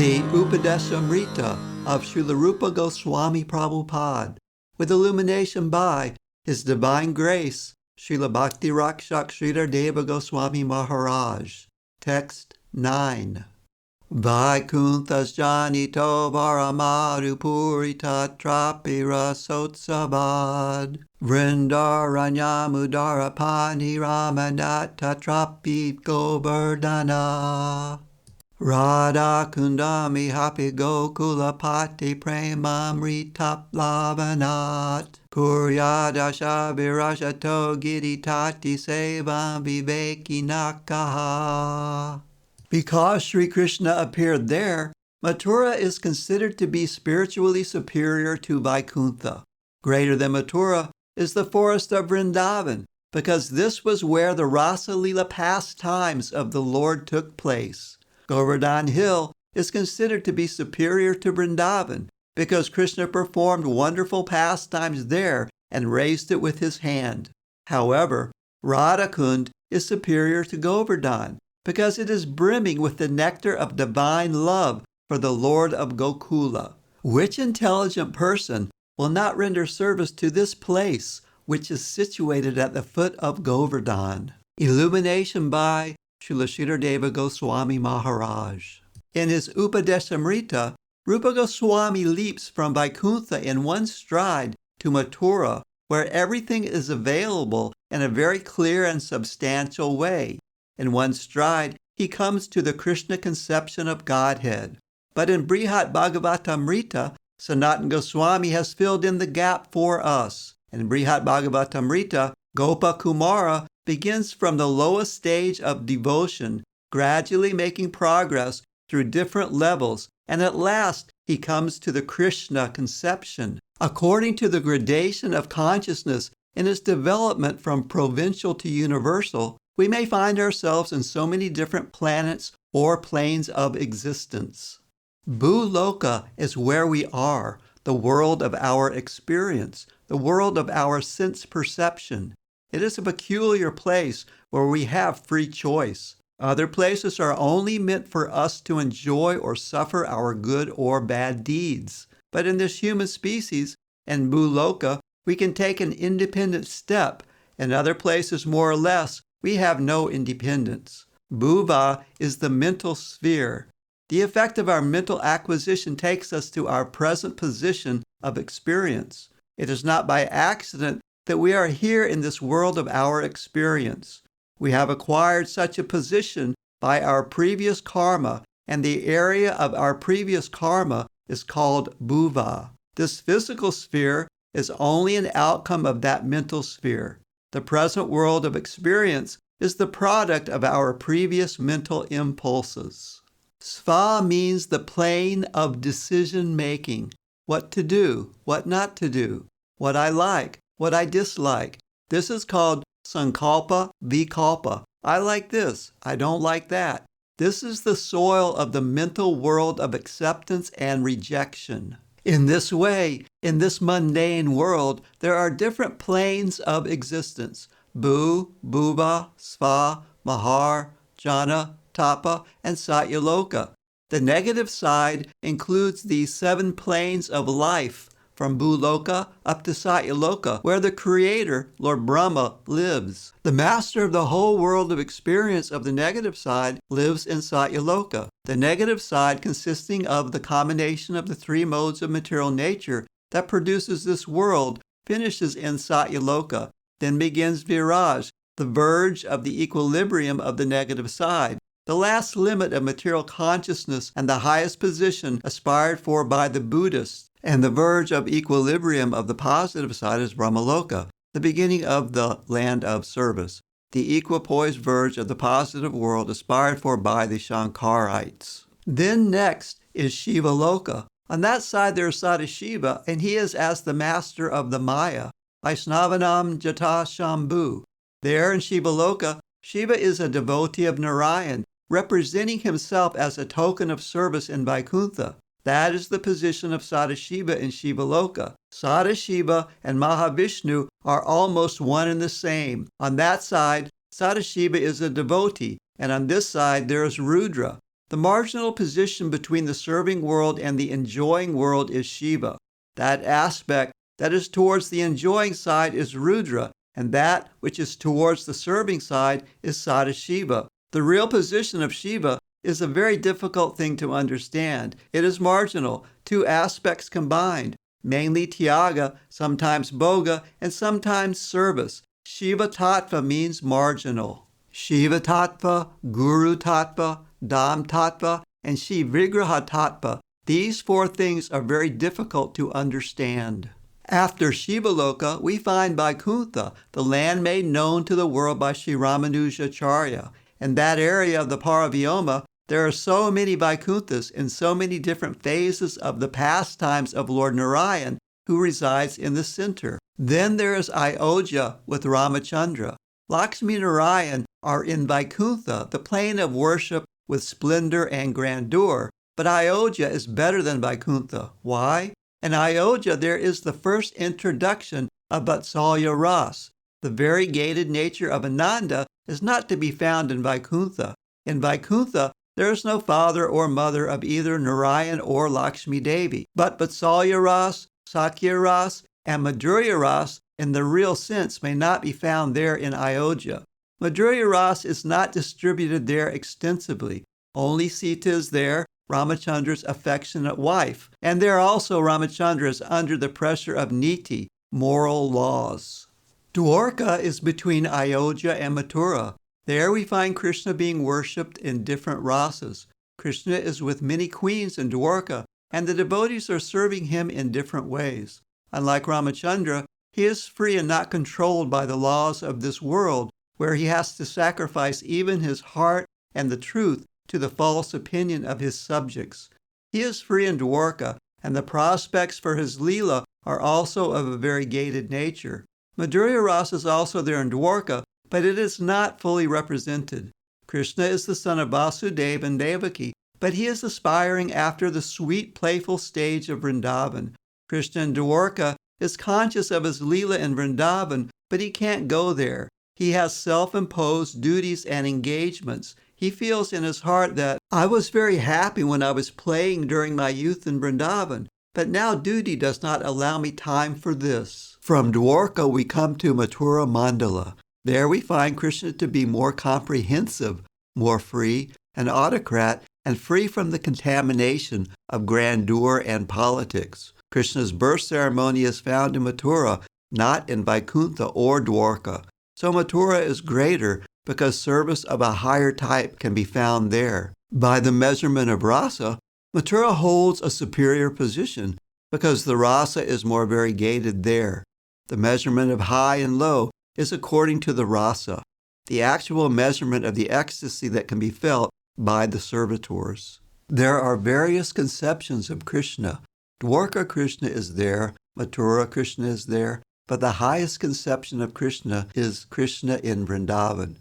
The Upadesamrta of Srila Rupa Goswami Prabhupada, with illumination by His Divine Grace, Srila Bhakti Raksaka Sridhara Deva Goswami Maharaj. Text 9. Vaikuntha's janito varamaru purita trapira sotsavad vrindaranyamudara pani ramanata trapi govardhana Radha Kundami Hapi Gokula Pati Premamrita Lavanat Kuryadasha Virashato Giritati Sevam Viveki Nakaha. Because Sri Krishna appeared there, Mathura is considered to be spiritually superior to Vaikuntha. Greater than Mathura is the forest of Vrindavan, because this was where the Rasa Leela pastimes of the Lord took place. Govardhan Hill is considered to be superior to Vrindavan because Krishna performed wonderful pastimes there and raised it with his hand. However, Radhakund is superior to Govardhan because it is brimming with the nectar of divine love for the Lord of Gokula. Which intelligent person will not render service to this place, which is situated at the foot of Govardhan? Illumination by Srila Sridhara Deva Goswami Maharaj. In his Upadesamrta, Rupa Goswami leaps from Vaikuntha in one stride to Mathura, where everything is available in a very clear and substantial way. In one stride, he comes to the Krishna conception of Godhead. But in Brihat Bhagavatamrita, Sanatana Goswami has filled in the gap for us. In Brihat Bhagavatamrita, Gopa Kumara begins from the lowest stage of devotion, gradually making progress through different levels, and at last he comes to the Krishna conception. According to the gradation of consciousness in its development from provincial to universal, we may find ourselves in so many different planets or planes of existence. Bhuloka is where we are, the world of our experience, the world of our sense perception. It is a peculiar place where we have free choice. Other places are only meant for us to enjoy or suffer our good or bad deeds. But in this human species, in Bhuloka, we can take an independent step. In other places, more or less, we have no independence. Bhuva is the mental sphere. The effect of our mental acquisition takes us to our present position of experience. It is not by accident that we are here in this world of our experience. We have acquired such a position by our previous karma, and the area of our previous karma is called bhuva. This physical sphere is only an outcome of that mental sphere. The present world of experience is the product of our previous mental impulses. Sva means the plane of decision-making. What to do, what not to do, what I like, what I dislike. This is called sankalpa vikalpa. I like this, I don't like that. This is the soil of the mental world of acceptance and rejection. In this way, in this mundane world, there are different planes of existence: Bhu, Bhuva, Sva, Mahar, Jana, Tapa, and Satyaloka. The negative side includes the 7 planes of life, from Bhuloka up to Satyaloka, where the Creator, Lord Brahma, lives. The master of the whole world of experience of the negative side lives in Satyaloka. The negative side, consisting of the combination of the 3 modes of material nature that produces this world, finishes in Satyaloka. Then begins Viraj, the verge of the equilibrium of the negative side, the last limit of material consciousness and the highest position aspired for by the Buddhists. And the verge of equilibrium of the positive side is Brahmaloka, the beginning of the land of service, the equipoised verge of the positive world aspired for by the Shankarites. Then next is Shivaloka. On that side there is Sadashiva, and he is as the master of the Maya, Vaisnavanam Jata Shambhu. There in Shivaloka, Shiva is a devotee of Narayan, representing himself as a token of service in Vaikuntha. That is the position of Sadashiva in Shivaloka. Sadashiva and Mahavishnu are almost one and the same. On that side, Sadashiva is a devotee, and on this side there is Rudra. The marginal position between the serving world and the enjoying world is Shiva. That aspect that is towards the enjoying side is Rudra, and that which is towards the serving side is Sadashiva. The real position of Shiva is a very difficult thing to understand. It is marginal, two aspects combined, mainly Tyaga, sometimes Bhoga, and sometimes service. Shiva Tattva means marginal. Shiva Tattva, Guru Tattva, Dham Tattva, and Shiv Vigraha Tattva. These four things are very difficult to understand. After Shivaloka, we find Vaikuntha, the land made known to the world by Sri Ramanujacharya. In that area of the Paravyoma, there are so many Vaikunthas in so many different phases of the pastimes of Lord Narayan, who resides in the center. Then there is Ayodhya with Ramachandra. Lakshmi Narayan are in Vaikuntha, the plane of worship with splendor and grandeur, but Ayodhya is better than Vaikuntha. Why? In Ayodhya, there is the first introduction of Vatsalya Ras. The variegated nature of Ananda is not to be found in Vaikuntha. In Vaikuntha, there is no father or mother of either Narayan or Lakshmi Devi. But Vatsalya Ras, Sakya Ras, and Madhurya Ras, in the real sense, may not be found there in Ayodhya. Madhurya Ras is not distributed there extensively. Only Sita is there, Ramachandra's affectionate wife, and there also Ramachandra is under the pressure of niti, moral laws. Dwarka is between Ayodhya and Mathura. There we find Krishna being worshipped in different rasas. Krishna is with many queens in Dwarka, and the devotees are serving him in different ways. Unlike Ramachandra, he is free and not controlled by the laws of this world, where he has to sacrifice even his heart and the truth to the false opinion of his subjects. He is free in Dwarka, and the prospects for his Leela are also of a variegated nature. Madhurya Rasa is also there in Dwarka, but it is not fully represented. Krishna is the son of Vasudeva and Devaki, but he is aspiring after the sweet, playful stage of Vrindavan. Krishna in Dwarka is conscious of his Leela in Vrindavan, but he can't go there. He has self-imposed duties and engagements. He feels in his heart that, I was very happy when I was playing during my youth in Vrindavan, but now duty does not allow me time for this. From Dwarka we come to Mathura Mandala. There we find Krishna to be more comprehensive, more free, an autocrat, and free from the contamination of grandeur and politics. Krishna's birth ceremony is found in Mathura, not in Vaikuntha or Dwarka. So Mathura is greater because service of a higher type can be found there. By the measurement of rasa, Mathura holds a superior position because the rasa is more variegated there. The measurement of high and low is according to the rasa, the actual measurement of the ecstasy that can be felt by the servitors. There are various conceptions of Krishna. Dwarka Krishna is there, Mathura Krishna is there, but the highest conception of Krishna is Krishna in Vrindavan.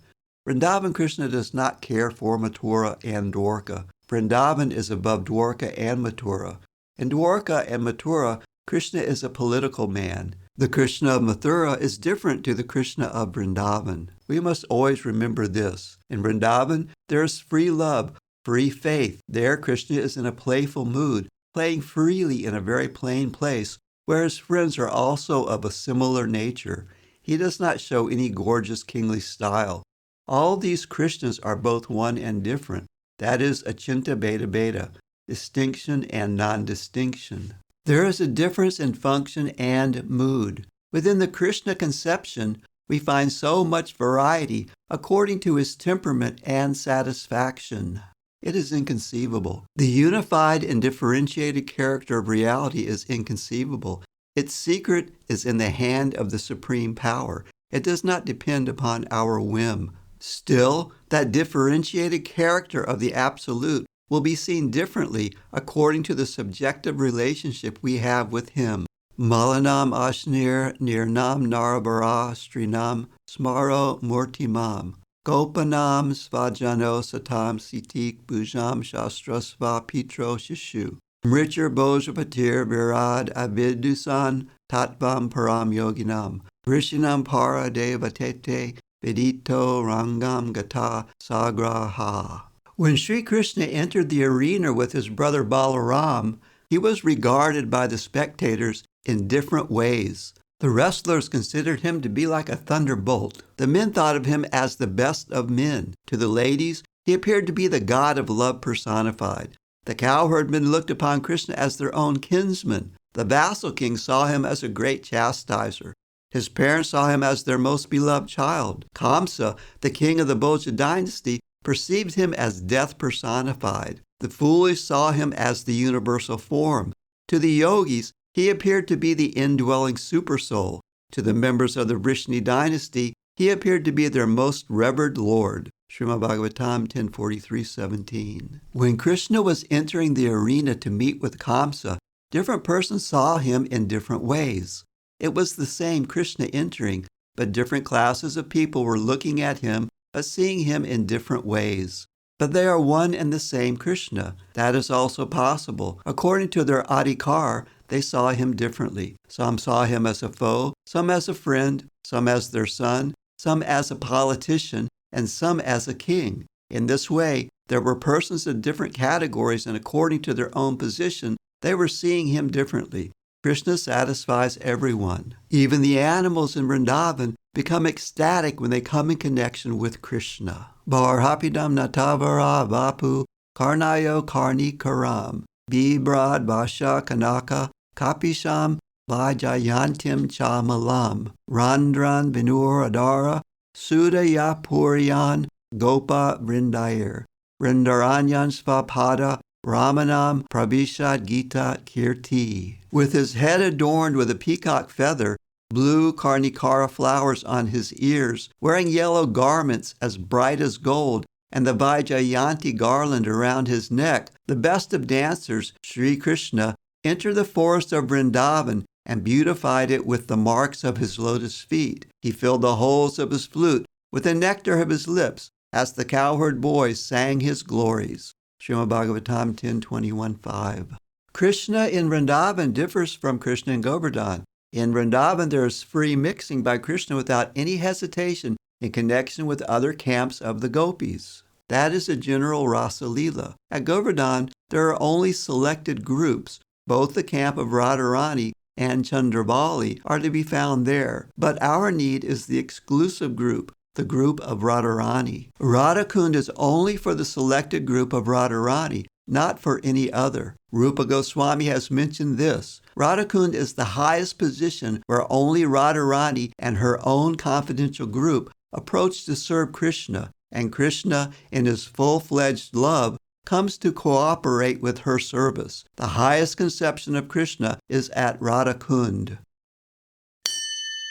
Vrindavan Krishna does not care for Mathura and Dwarka. Vrindavan is above Dwarka and Mathura. In Dwarka and Mathura, Krishna is a political man. The Krishna of Mathura is different to the Krishna of Vrindavan. We must always remember this. In Vrindavan, there is free love, free faith. There, Krishna is in a playful mood, playing freely in a very plain place, where his friends are also of a similar nature. He does not show any gorgeous kingly style. All these Krishnas are both one and different. That is Achinta Bheda Bheda, distinction and non-distinction. There is a difference in function and mood. Within the Krishna conception, we find so much variety according to his temperament and satisfaction. It is inconceivable. The unified and differentiated character of reality is inconceivable. Its secret is in the hand of the supreme power. It does not depend upon our whim. Still, that differentiated character of the Absolute will be seen differently according to the subjective relationship we have with him. Malanam Ashnir Nirnam Narabara Strinam Smaro Murtimam Gopanam Svajano Satam Sitik Bujam Shastrasva Pitro Shishu Mricher Bojapatir Virad Avidusan Tatvam Param Yoginam Rishinam Para Devatete Vidito Rangam Gata Sagraha. When Sri Krishna entered the arena with his brother Balaram, he was regarded by the spectators in different ways. The wrestlers considered him to be like a thunderbolt. The men thought of him as the best of men. To the ladies, he appeared to be the god of love personified. The cowherdmen looked upon Krishna as their own kinsman. The vassal king saw him as a great chastiser. His parents saw him as their most beloved child. Kamsa, the king of the Bhoja dynasty, perceived him as death personified. The foolish saw him as the universal form. To the yogis, he appeared to be the indwelling supersoul. To the members of the Vrishni dynasty, he appeared to be their most revered lord. Srimad Bhagavatam 10:43-17. When Krishna was entering the arena to meet with Kamsa, different persons saw him in different ways. It was the same Krishna entering, but different classes of people were looking at him but seeing him in different ways. But they are one and the same Krishna. That is also possible. According to their adhikar, they saw him differently. Some saw him as a foe, some as a friend, some as their son, some as a politician, and some as a king. In this way, there were persons in different categories, and according to their own position, they were seeing him differently. Krishna satisfies everyone. Even the animals in Vrindavan become ecstatic when they come in connection with Krishna. Barhapidam natavara vapu karnayo karnikaram bibrad vasha kanaka kapisham vajayantim chamalam randran vinur adara sudayapuryan gopa vrindayir vrindaranyan svapada Ramanam Prabhishad Gita Kirti. With his head adorned with a peacock feather, blue Karnikara flowers on his ears, wearing yellow garments as bright as gold, and the Vaijayanti garland around his neck, the best of dancers, Sri Krishna, entered the forest of Vrindavan and beautified it with the marks of his lotus feet. He filled the holes of his flute with the nectar of his lips as the cowherd boys sang his glories. Srimad Bhagavatam 10:21-5. Krishna in Vrindavan differs from Krishna in Govardhan. In Vrindavan, there is free mixing by Krishna without any hesitation in connection with other camps of the gopis. That is a general rasa lila. At Govardhan, there are only selected groups. Both the camp of Radharani and Chandravali are to be found there. But our need is the exclusive group, the group of Radharani. Radhakund is only for the selected group of Radharani, not for any other. Rupa Goswami has mentioned this. Radhakund is the highest position where only Radharani and her own confidential group approach to serve Krishna, and Krishna, in his full-fledged love, comes to cooperate with her service. The highest conception of Krishna is at Radhakund.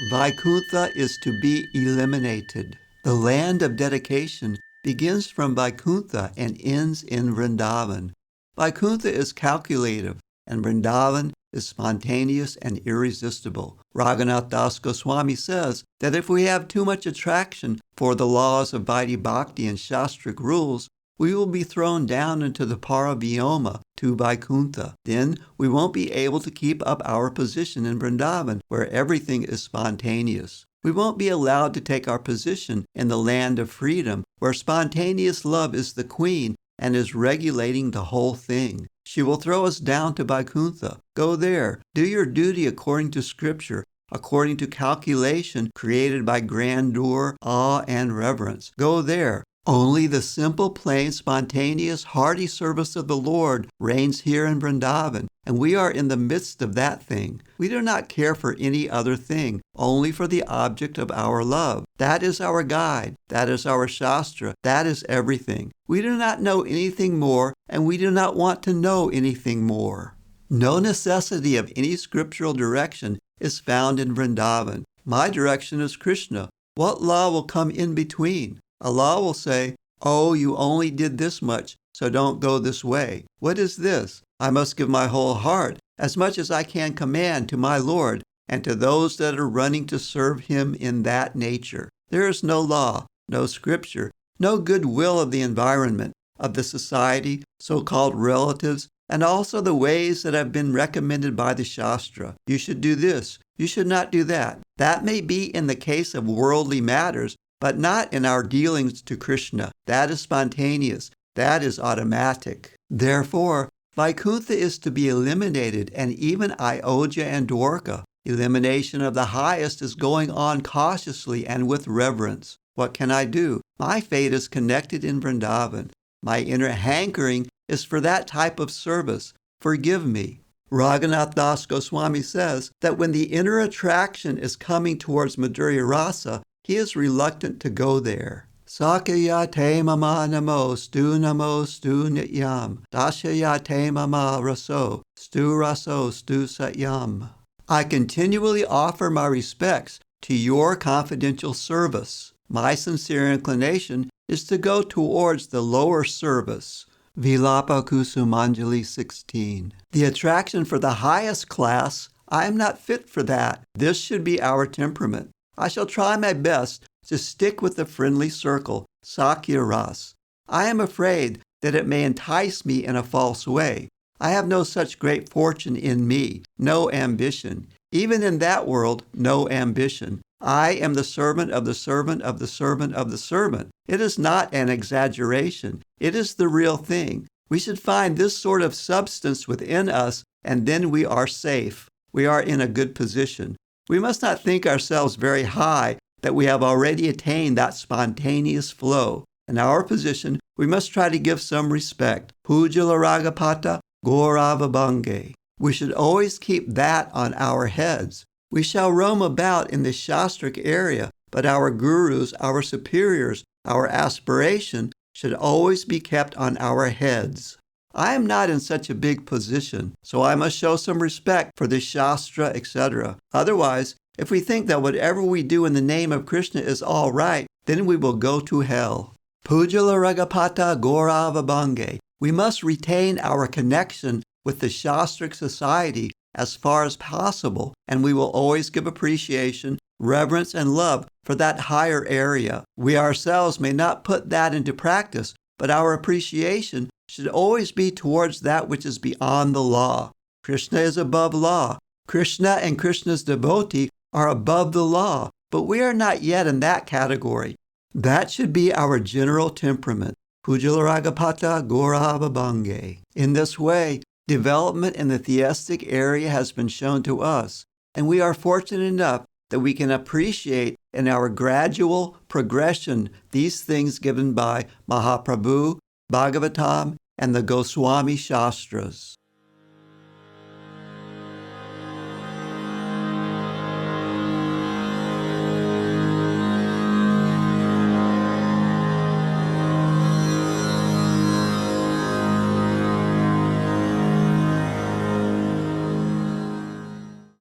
Vaikuntha is to be eliminated. The land of dedication begins from Vaikuntha and ends in Vrindavan. Vaikuntha is calculative, and Vrindavan is spontaneous and irresistible. Raghunath Das Goswami says that if we have too much attraction for the laws of Vedic Bhakti and Shastric rules, we will be thrown down into the Paravyoma to Vaikuntha. Then we won't be able to keep up our position in Vrindavan, where everything is spontaneous. We won't be allowed to take our position in the land of freedom, where spontaneous love is the queen and is regulating the whole thing. She will throw us down to Vaikuntha. Go there. Do your duty according to Scripture, according to calculation created by grandeur, awe, and reverence. Go there. Only the simple, plain, spontaneous, hearty service of the Lord reigns here in Vrindavan, and we are in the midst of that thing. We do not care for any other thing, only for the object of our love. That is our guide. That is our Shastra. That is everything. We do not know anything more, and we do not want to know anything more. No necessity of any scriptural direction is found in Vrindavan. My direction is Krishna. What law will come in between? Allah will say, "Oh, you only did this much, so don't go this way." What is this? I must give my whole heart, as much as I can command, to my Lord and to those that are running to serve him in that nature. There is no law, no scripture, no goodwill of the environment, of the society, so-called relatives, and also the ways that have been recommended by the Shastra. You should do this. You should not do that. That may be in the case of worldly matters, but not in our dealings to Krishna. That is spontaneous. That is automatic. Therefore, Vaikuntha is to be eliminated, and even Ayodhya and Dwarka. Elimination of the highest is going on cautiously and with reverence. What can I do? My fate is connected in Vrindavan. My inner hankering is for that type of service. Forgive me. Raghunath Das Goswami says that when the inner attraction is coming towards Madhurya Rasa, he is reluctant to go there. Sakyate mama namo stu nityam, dashayate mama raso stu satyam. I continually offer my respects to your confidential service. My sincere inclination is to go towards the lower service. Vilapa Kusumanjali 16. The attraction for the highest class, I am not fit for that. This should be our temperament. I shall try my best to stick with the friendly circle, Sakya Ras. I am afraid that it may entice me in a false way. I have no such great fortune in me, no ambition. Even in that world, no ambition. I am the servant of the servant of the servant of the servant. It is not an exaggeration. It is the real thing. We should find this sort of substance within us, and then we are safe. We are in a good position. We must not think ourselves very high, that we have already attained that spontaneous flow. In our position, we must try to give some respect. Pujala Ragapata Gaurava Bhange. We should always keep that on our heads. We shall roam about in the Shastric area, but our gurus, our superiors, our aspiration should always be kept on our heads. I am not in such a big position, so I must show some respect for the Shastra, etc. Otherwise, if we think that whatever we do in the name of Krishna is all right, then we will go to hell. Pujala Ragapata Gaurava Bhange. We must retain our connection with the Shastric society as far as possible, and we will always give appreciation, reverence, and love for that higher area. We ourselves may not put that into practice, but our appreciation should always be towards that which is beyond the law. Krishna is above law. Krishna and Krishna's devotee are above the law, but we are not yet in that category. That should be our general temperament. Pujala Ragapata Gaurava Bhange. In this way, development in the theistic area has been shown to us, and we are fortunate enough that we can appreciate in our gradual progression these things given by Mahaprabhu, Bhagavatam, and the Goswami Shastras.